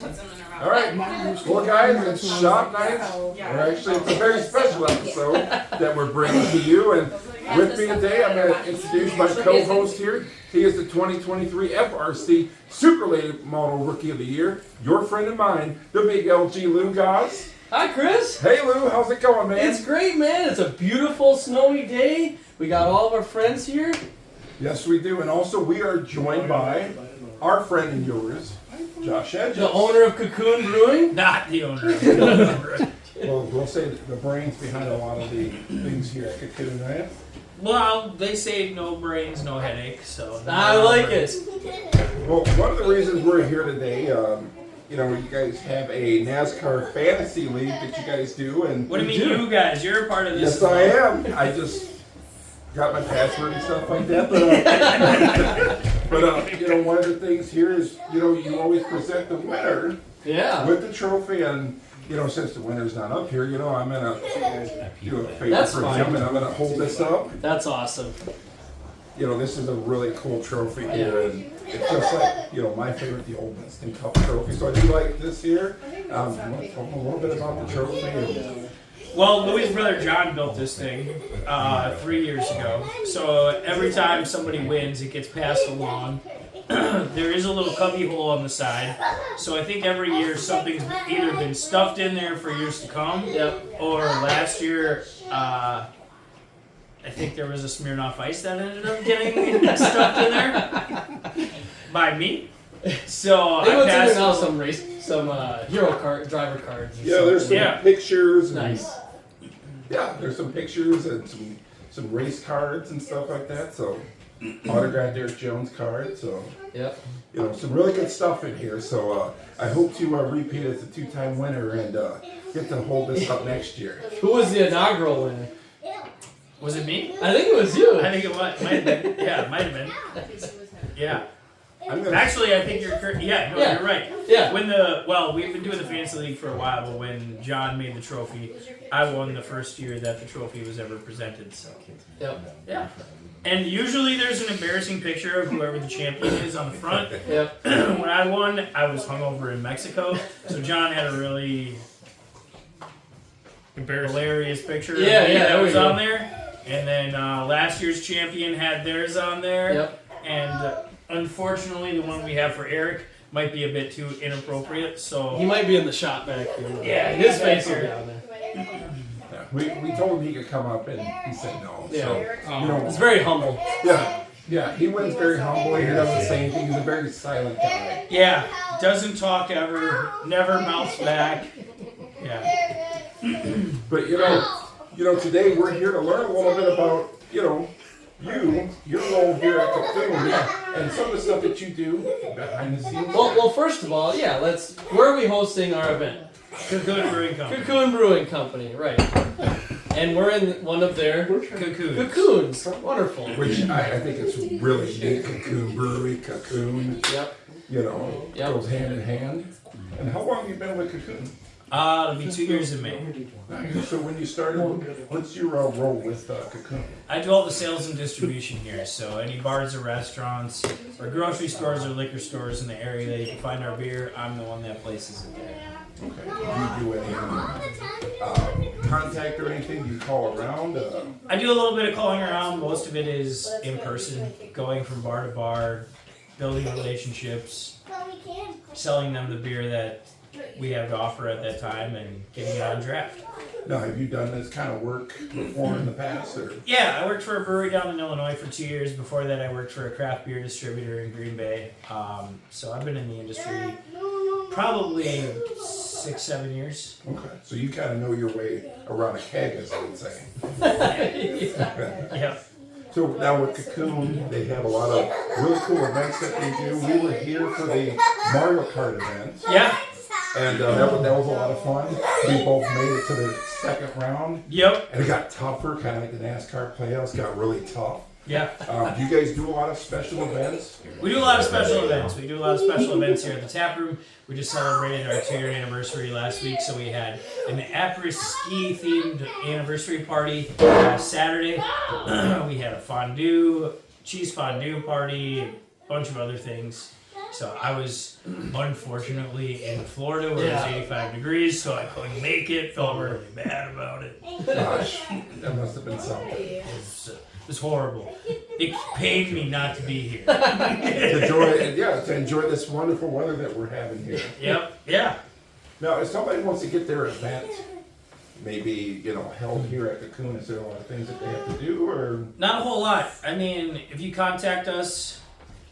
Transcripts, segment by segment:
All right, well guys, it's shop night. It's a very special episode that we're bringing to you. And with me today, I'm going to introduce my co-host here. He is the 2023 FRC Super Late Model Rookie of the Year. Your friend and mine, the big LG Lou guys. Hi, Chris. Hey, Lou. How's it going, man? It's great, man. It's a beautiful, snowy day. We got all of our friends here. Yes, we do. And also, we are joined by our friend and yours, Josh Edges. The owner of Cocoon Brewing. Not the owner of Cocoon Brewing. Well, we'll say the brains behind a lot of the things here at Cocoon, right? Well, they say no brains, no headache, so... I like it. Well, one of the reasons we're here today, you guys have a NASCAR fantasy league that you guys do, and what do you mean, you guys? You're a part of this. Yes, I am. I just got my password and stuff like that, but one of the things here is, you always present the winner with the trophy, and since the winner's not up here, I'm gonna do a favor for him, and I'm gonna hold this up. That's awesome. This is a really cool trophy here, and it's just like, my favorite, the old Winston Cup trophy. So I do like this here. I'm going to talk a little bit about the trophy. Well, Louis' brother John built this thing 3 years ago. So every time somebody wins, it gets passed along. There is a little cubby hole on the side. So I think every year something's either been stuffed in there for years to come, or last year... I think there was a Smirnoff Ice that ended up getting stuffed in there by me. So they I went passed now some hero driver cards. There's some pictures. Nice. There's some pictures and some race cards and stuff like that. So autographed Derek Jones card. So some really good stuff in here. So I hope to repeat as a two-time winner and get to hold this up next year. Who was the inaugural winner? Was it me? I think it was you. I think it was. Might have been. Yeah, it might have been. Yeah. Actually, I think you're correct. Yeah, no, you're right. Yeah. We've been doing the fantasy league for a while, but when John made the trophy, I won the first year that the trophy was ever presented. So. Yeah. And usually there's an embarrassing picture of whoever the champion is on the front. When I won, I was hungover in Mexico, so John had a really hilarious picture of me that was on there. And then last year's champion had theirs on there. And unfortunately, the one we have for Eric might be a bit too inappropriate. So he might be in the shop back here. Yeah, his face will be on there. We told him he could come up, and he said no. So, it's very humble. Yeah, he wins very humble. He doesn't say anything. He's a very silent guy. Yeah, doesn't talk ever, never mouths back. Yeah. But today we're here to learn a little bit about your role here at Cocoon, and some of the stuff that you do behind the scenes. Well, first of all, where are we hosting our event? Cocoon Brewing Company. Cocoon Brewing Company, right. And we're in one of their cocoons. Wonderful. Which I think it's really neat. Cocoon Brewing, Cocoon. Goes hand in hand. And how long have you been with Cocoon? It'll be 2 years in May. So when you started, what's your role with Cocoon? I do all the sales and distribution here. So any bars or restaurants or grocery stores or liquor stores in the area that you can find our beer, I'm the one that places it there. Okay. Do you do any contact or anything? Do you call around? I do a little bit of calling around. Most of it is in person, going from bar to bar, building relationships, selling them the beer that we have to offer at that time, and getting it on draft. Now, have you done this kind of work before in the past? Or? Yeah, I worked for a brewery down in Illinois for 2 years. Before that, I worked for a craft beer distributor in Green Bay. So I've been in the industry probably 6-7 years. Okay, so you kind of know your way around a keg, as I would say. Yeah. So now with Cocoon, they have a lot of really cool events that they do. We were here for the Mario Kart event. Yeah. And that was a lot of fun. We both made it to the second round. Yep. And it got tougher, kind of like the NASCAR playoffs got really tough. Yeah. Do you guys do a lot of special events? We do a lot of special events. We do a lot of special events here at the tap room. We just celebrated our 2-year anniversary last week, so we had an après-ski themed anniversary party Saturday. We had a cheese fondue party, a bunch of other things. So I was unfortunately in Florida where it was 85 degrees, so I couldn't make it. Felt really bad about it. Gosh, that must have been something. It was horrible. It pained me not to be here. to enjoy this wonderful weather that we're having here. Yep. Yeah. Now, if somebody wants to get their event, maybe held here at Cocoon, is there a lot of things that they have to do, or Not a whole lot. I mean, if you contact us,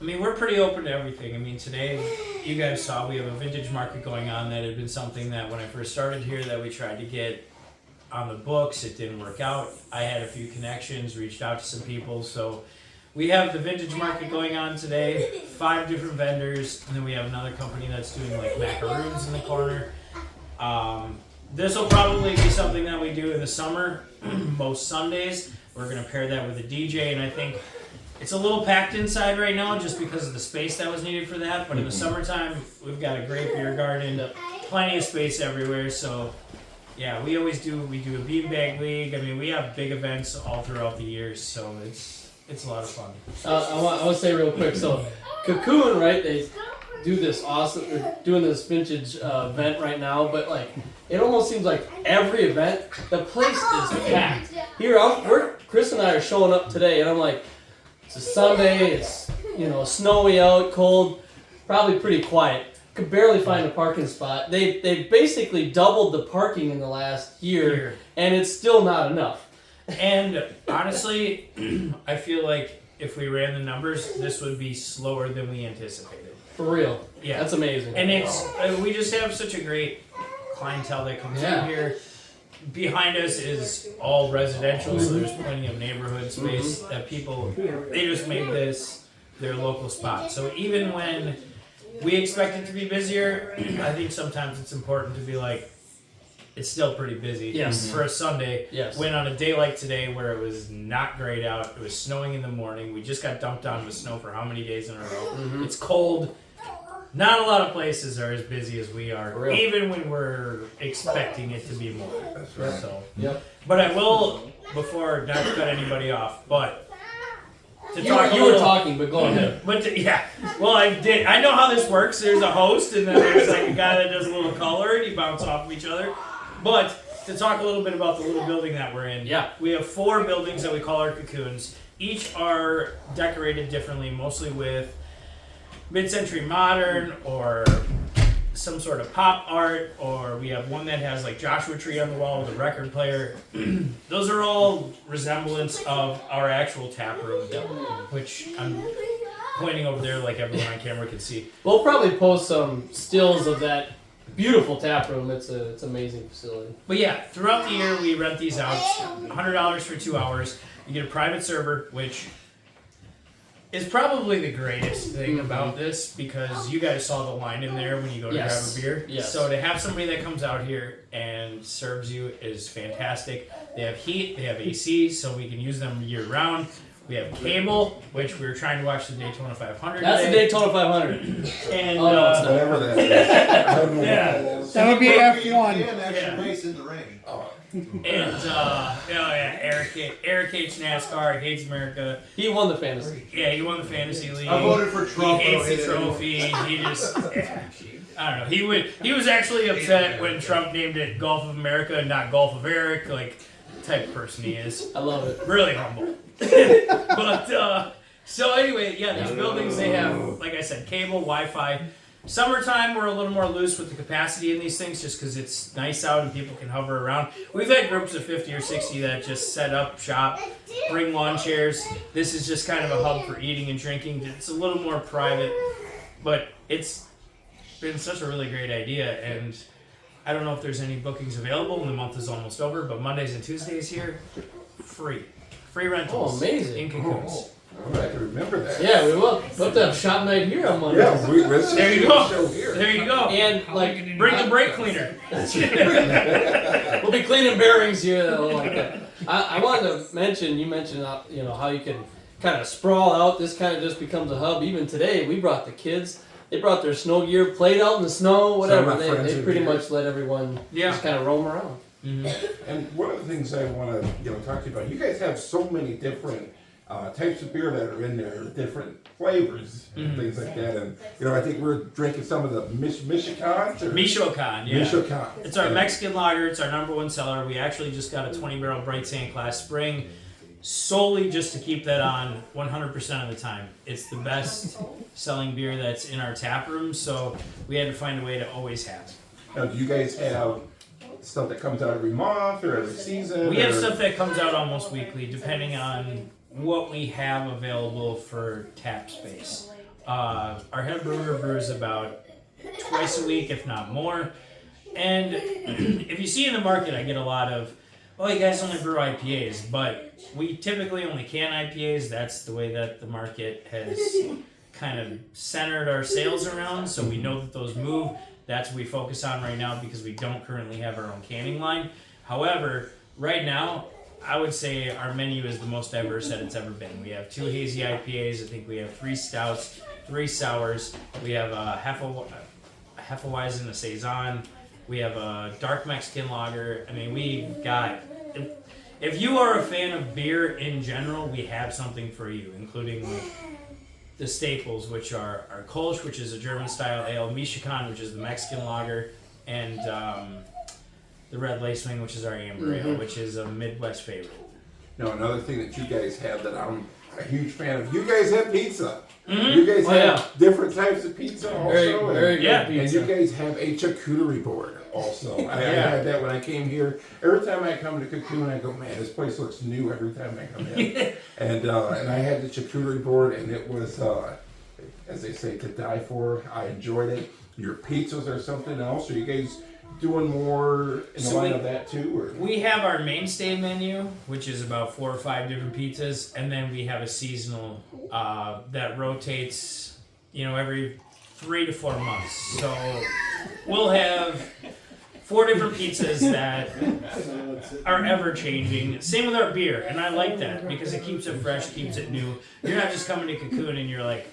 we're pretty open to everything. Today, you guys saw we have a vintage market going on that had been something that when I first started here that we tried to get on the books. It didn't work out. I had a few connections, reached out to some people. So we have the vintage market going on today, 5 different vendors, and then we have another company that's doing like macaroons in the corner. This will probably be something that we do in the summer, most Sundays. We're going to pair that with a DJ, and I think it's a little packed inside right now just because of the space that was needed for that. But in the summertime, we've got a great beer garden, plenty of space everywhere. So, yeah, we do a beanbag league. We have big events all throughout the year, so it's a lot of fun. I want to say real quick, so Cocoon, right, they do this awesome, they're doing this vintage event right now, but like, it almost seems like every event, the place is packed. Here, Chris and I are showing up today, and I'm like, it's a Sunday, it's, snowy out, cold, probably pretty quiet. Could barely find a parking spot. They basically doubled the parking in the last year, and it's still not enough. And honestly, I feel like if we ran the numbers, this would be slower than we anticipated. For real. Yeah. That's amazing. And we just have such a great clientele that comes in here. Behind us is all residential, so there's plenty of neighborhood space that people, they just made this their local spot. So even when we expect it to be busier, I think sometimes it's important to be like, it's still pretty busy for a Sunday. Yes. When on a day like today where it was not great out, it was snowing in the morning, we just got dumped on with snow for how many days in a row? It's cold. Not a lot of places are as busy as we are, even when we're expecting it to be more. That's right. So, But I will, before not to cut anybody off, but to you talk were talking, but go ahead. Well, I did. I know how this works. There's a host, and then there's like a guy that does a little color, and you bounce off of each other. But to talk a little bit about the little building that we're in, we have 4 buildings that we call our cocoons. Each are decorated differently, mostly with mid-century modern or some sort of pop art, or we have one that has like Joshua Tree on the wall with a record player. Those are all resemblance of our actual tap room, which I'm pointing over there like everyone on camera can see. We'll probably post some stills of that beautiful tap room. It's an amazing facility. But yeah, throughout the year we rent these out, $100 for 2 hours. You get a private server, which is probably the greatest thing about this because you guys saw the line in there when you go to grab a beer. Yes. So to have somebody that comes out here and serves you is fantastic. They have heat, they have AC, so we can use them year round. We have cable, which we were trying to watch the Daytona 500 That's today. the Daytona 500. And no, it's not. Whatever that is. I don't know what that is. That would be F1. And actually race in the rain. And Eric hates NASCAR, he hates America. He won the fantasy. Yeah, he won the fantasy league. I voted for Trump. He hates the trophy. He just, I don't know. He was actually upset when Trump named it Gulf of America and not Gulf of Eric. Like, type of person he is. I love it. Really humble. But so anyway, these buildings, they have, like I said, cable, Wi-Fi. Summertime, we're a little more loose with the capacity in these things just because it's nice out and people can hover around. We've had groups of 50 or 60 that just set up shop, bring lawn chairs. This is just kind of a hub for eating and drinking. It's a little more private, but it's been such a really great idea. And I don't know if there's any bookings available, and the month is almost over, but Mondays and Tuesdays here, free rentals. Oh, amazing. In Cocoons. All right, I can remember that. Yeah, we will. We'll have to have shop night here on Monday. Yeah, let's There you do go. a show here. There you go. And like, Bring the brake cleaner. we'll be cleaning bearings here. Like that. I wanted to mention. You mentioned how you can kind of sprawl out. This kind of just becomes a hub. Even today, we brought the kids. They brought their snow gear, played out in the snow, whatever. So They pretty much let everyone just kind of roam around. And one of the things I want to talk to you about, you guys have so many different types of beer that are in there, different flavors and things like that. And I think we're drinking some of the Michoacan. Michoacan, yeah. Michoacan. It's our Mexican lager. It's our #1 seller. We actually just got a 20-barrel Bright Sand Class Spring, solely just to keep that on 100% of the time. It's the best selling beer that's in our tap room, so we had to find a way to always have it. Now, do you guys have stuff that comes out every month or every season? We have stuff that comes out almost weekly, depending on what we have available for tap space. Our head brewer brews about twice a week, if not more. And if you see in the market, I get a lot of, "Oh, you guys only brew IPAs," but we typically only can IPAs. That's the way that the market has kind of centered our sales around, so we know that those move. That's what we focus on right now because we don't currently have our own canning line. However, right now, I would say our menu is the most diverse that it's ever been. We have 2 hazy IPAs. I think we have 3 stouts, 3 sours. We have a Hefeweizen, a Saison. We have a dark Mexican lager. I mean, we've got... If you are a fan of beer in general, we have something for you, including the staples, which are our Kolsch, which is a German-style ale, Michoacan, which is the Mexican lager, and the Red Lacewing, which is our amber ale, which is a Midwest favorite. Now, another thing that you guys have that I'm a huge fan of, you guys have pizza. You guys have different types of pizza also. Very good pizza. And you guys have a charcuterie board also. I had that when I came here. Every time I come to Cocoon, I go, man, this place looks new every time I come in. and I had the charcuterie board, and it was, as they say, to die for. I enjoyed it. Your pizzas are something else. Are you guys doing more in the line of that too? Or? We have our mainstay menu, which is about 4 or 5 different pizzas, and then we have a seasonal that rotates, every 3 to 4 months. So we'll have 4 different pizzas that are ever changing. Same with our beer, and I like that because it keeps it fresh, keeps it new. You're not just coming to Cocoon and you're like,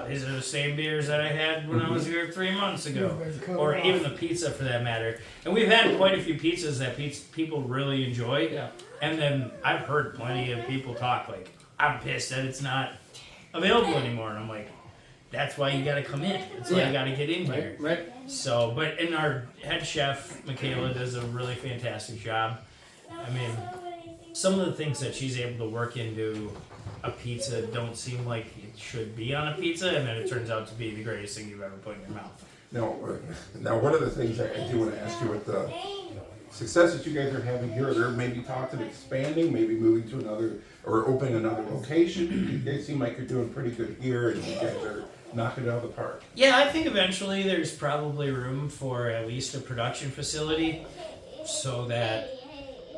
these are the same beers that I had when I was here 3 months ago. Or even the pizza for that matter. And we've had quite a few pizzas that people really enjoy. Yeah. And then I've heard plenty of people talk like, I'm pissed that it's not available anymore. And I'm like, that's why you gotta come in. That's why you gotta get in here. Right. So, but in our head chef, Michaela, does a really fantastic job. I mean, some of the things that she's able to work into a pizza don't seem like it should be on a pizza, and then it turns out to be the greatest thing you've ever put in your mouth. Now one of the things I do want to ask you with the success that you guys are having here, there maybe talks of expanding, maybe moving to another, or opening another location. You guys seem like you're doing pretty good here, and you guys are knocking it out of the park. Yeah, I think eventually there's probably room for at least a production facility so that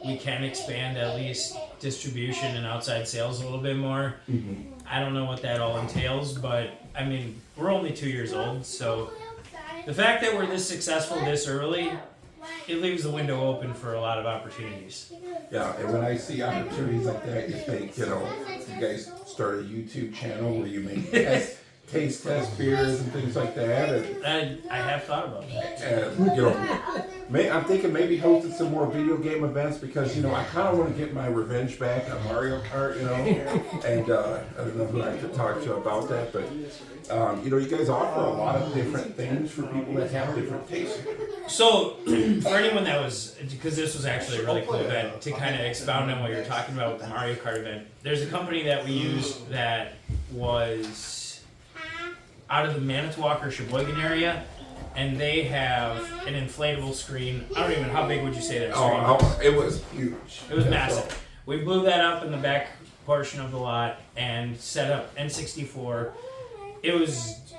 we can expand at least distribution and outside sales a little bit more. I don't know what that all entails, but I mean, we're only 2 years old, so the fact that we're this successful this early, it leaves the window open for a lot of opportunities. Yeah, and when I see opportunities like that, you think, you guys start a YouTube channel where you make taste test beers and things like that. And I have thought about that. And, I'm thinking maybe hosting some more video game events because, I kind of want to get my revenge back on Mario Kart, and I don't know who I could talk to about that, but, you guys offer a lot of different things for people that have different tastes. So, for anyone that was, because this was actually a really cool event, to kind of expound on what you're talking about with the Mario Kart event, there's a company that we used that was out of the Manitowoc or Sheboygan area, and they have an inflatable screen. I don't even, how big would you say that screen was? It was huge. It was massive. We blew that up in the back portion of the lot and set up N64. It was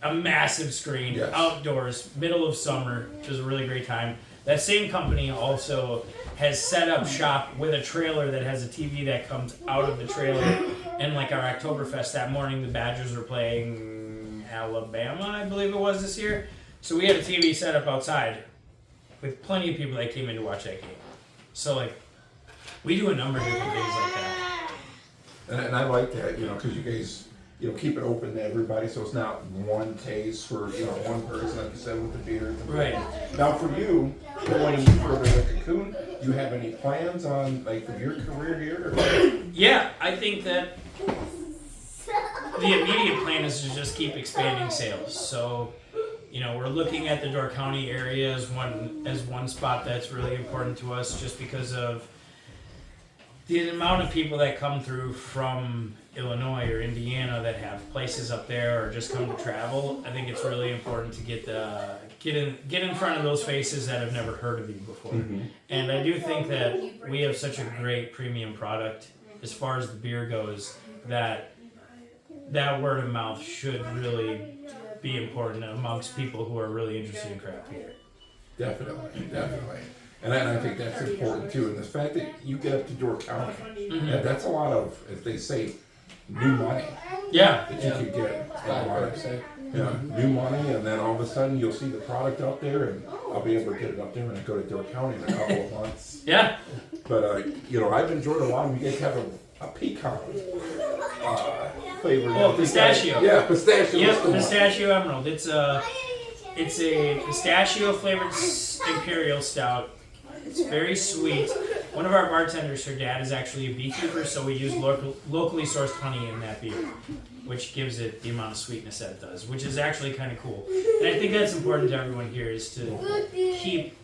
a massive screen, outdoors, middle of summer. It was a really great time. That same company also has set up shop with a trailer that has a TV that comes out of the trailer. And like our Oktoberfest that morning, the Badgers were playing Alabama, I believe it was this year. So we had a TV set up outside with plenty of people that came in to watch that game. So we do a number of different things like that. And I like that, because you guys, keep it open to everybody, so it's not one taste for, one person, like you said, with the beer. Right. Now for you, going further with Cocoon, you have any plans on like your career here? Or? Yeah, I think that the immediate plan is to just keep expanding sales. So, we're looking at the Door County area as one spot that's really important to us, just because of the amount of people that come through from Illinois or Indiana that have places up there or just come to travel. I think it's really important to get in front of those faces that have never heard of you before. Mm-hmm. And I do think that we have such a great premium product as far as the beer goes that word of mouth should really be important amongst people who are really interested in craft beer. Definitely. And I think that's important too. And the fact that you get up to Door County, that's a lot of, as they say, new money. Yeah. That you could get. New money, and then all of a sudden you'll see the product out there, and I'll be able to get it up there when I go to Door County in a couple of months. Yeah. But I've enjoyed a lot. You guys have a pecan flavor. Oh, pistachio. Yeah, pistachio. Yep, pistachio emerald. It's a pistachio flavored imperial stout. It's very sweet. One of our bartenders, her dad is actually a beekeeper, so we use locally sourced honey in that beer, which gives it the amount of sweetness that it does, which is actually kind of cool. And I think that's important to everyone here, is to keep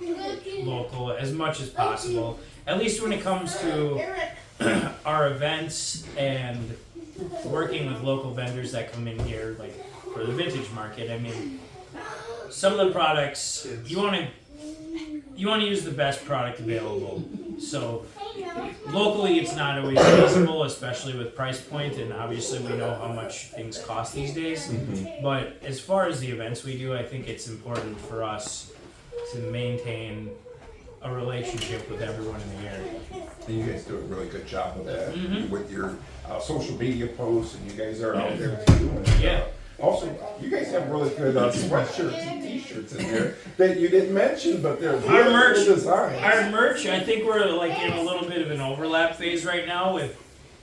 local as much as possible, at least when it comes to our events and working with local vendors that come in here, like for the vintage market. I mean, some of the products, you want to use the best product available. So locally, it's not always feasible, especially with price point, and obviously we know how much things cost these days. Mm-hmm. But as far as the events we do, I think it's important for us to maintain a relationship with everyone in the area. And you guys do a really good job of that with your social media posts, and you guys are out there too. And, also, you guys have really good sweatshirts and t-shirts in there that you didn't mention, but they're really merch, cool designs. Our merch, I think we're like in a little bit of an overlap phase right now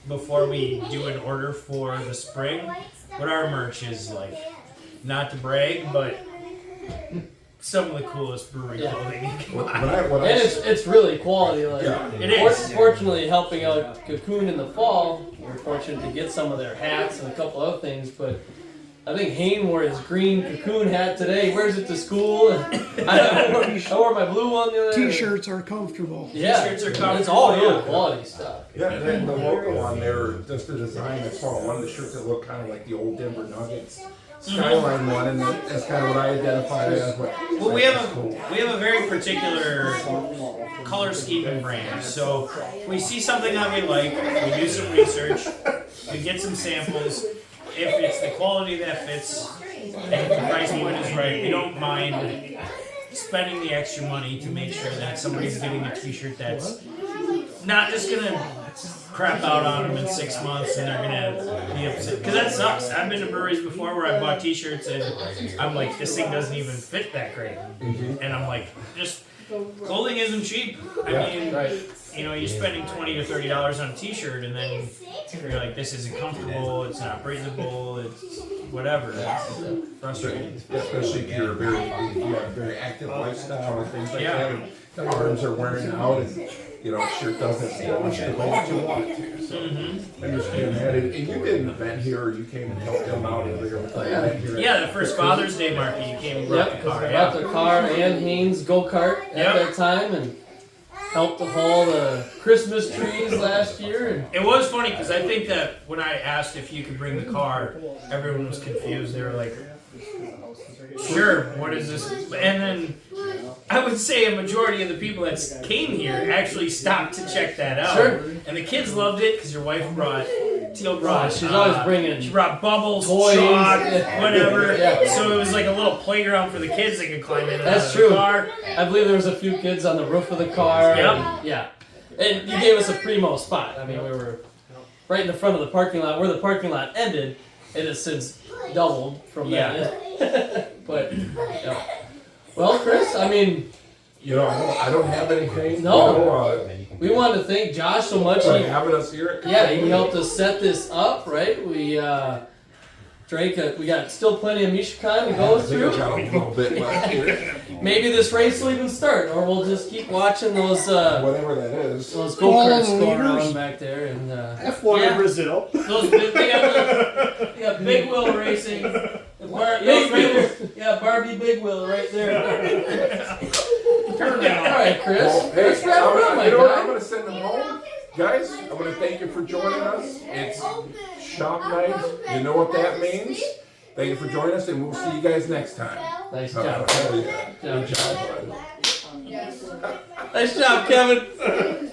before we do an order for the spring. But our merch is like, not to brag, but some of the coolest brewery clothing you can buy. And it's really quality. Like, it is. Fortunately, helping out Cocoon in the fall, we're fortunate to get some of their hats and a couple other things, but I think Hayne wore his green Cocoon hat today. He wears it to school. And I wore my blue one the other day. T-shirts are comfortable. Yeah, T-shirts are comfortable. It's all really quality stuff. Yeah, and then the logo on there, just the design. I saw one of the shirts that looked kind of like the old Denver Nuggets skyline one, and that's kind of what I identified as. Well, we have a very particular color scheme and brand. So if we see something that we like, we do some research, we get some samples. If it's the quality that fits and if the price point is right, we don't mind spending the extra money to make sure that somebody's getting a t-shirt that's not just going to crap out on them in 6 months and they're going to be upset. Because that sucks. I've been to breweries before where I bought t-shirts and I'm like, this thing doesn't even fit that great. And I'm like, just clothing isn't cheap. I mean, you're spending $20 to $30 on a t-shirt and then you're like, this isn't comfortable, it's not breathable, it's whatever. It's frustrating. Especially if you have a very active lifestyle and things like that, and the arms are wearing out, and shirt doesn't wash the way that you want it to. So I understand that. And you did an event here, or you came and helped them out earlier with the event here. Yeah, the first Father's Day market, you came and brought the car. Brought the car and Haynes go-kart at that time, and helped to haul the Christmas trees last year. And it was funny because I think that when I asked if you could bring the car, everyone was confused. They were like, sure, what is this? And then I would say a majority of the people that came here actually stopped to check that out. Sure. And the kids loved it because your wife Teal brought. She's always bringing. She brought bubbles, toys, chalk, whatever. Yeah. So it was like a little playground for the kids that could climb in. That's true. The car. I believe there was a few kids on the roof of the car. Yep. And you gave us a primo spot. I mean, we were right in the front of the parking lot. Where the parking lot ended, it has since doubled from that. But well, Chris, I mean, I don't have anything. No. We wanted to thank Josh so much for having us here. He helped us set this up, right? We Drake, we got still plenty of Michigan to go I think I through. got a little bit left here. Maybe this race will even start, or we'll just keep watching those Whatever that is. those go-karts Fallen going leaders. around back there. And F1 Yeah. in Brazil. Those they got big wheel racing. Barbie Big Wheel right there. Turn that all on. right, Chris. Well, hey, Let's wrap it up, my you know what? I'm guy. going to send them home. Guys, I want to thank you for joining us. It's shop night. You know what that means. Thank you for joining us, and we'll see you guys next time. Nice job. Hell yeah. Good job. Good job, bud. Nice job, Kevin.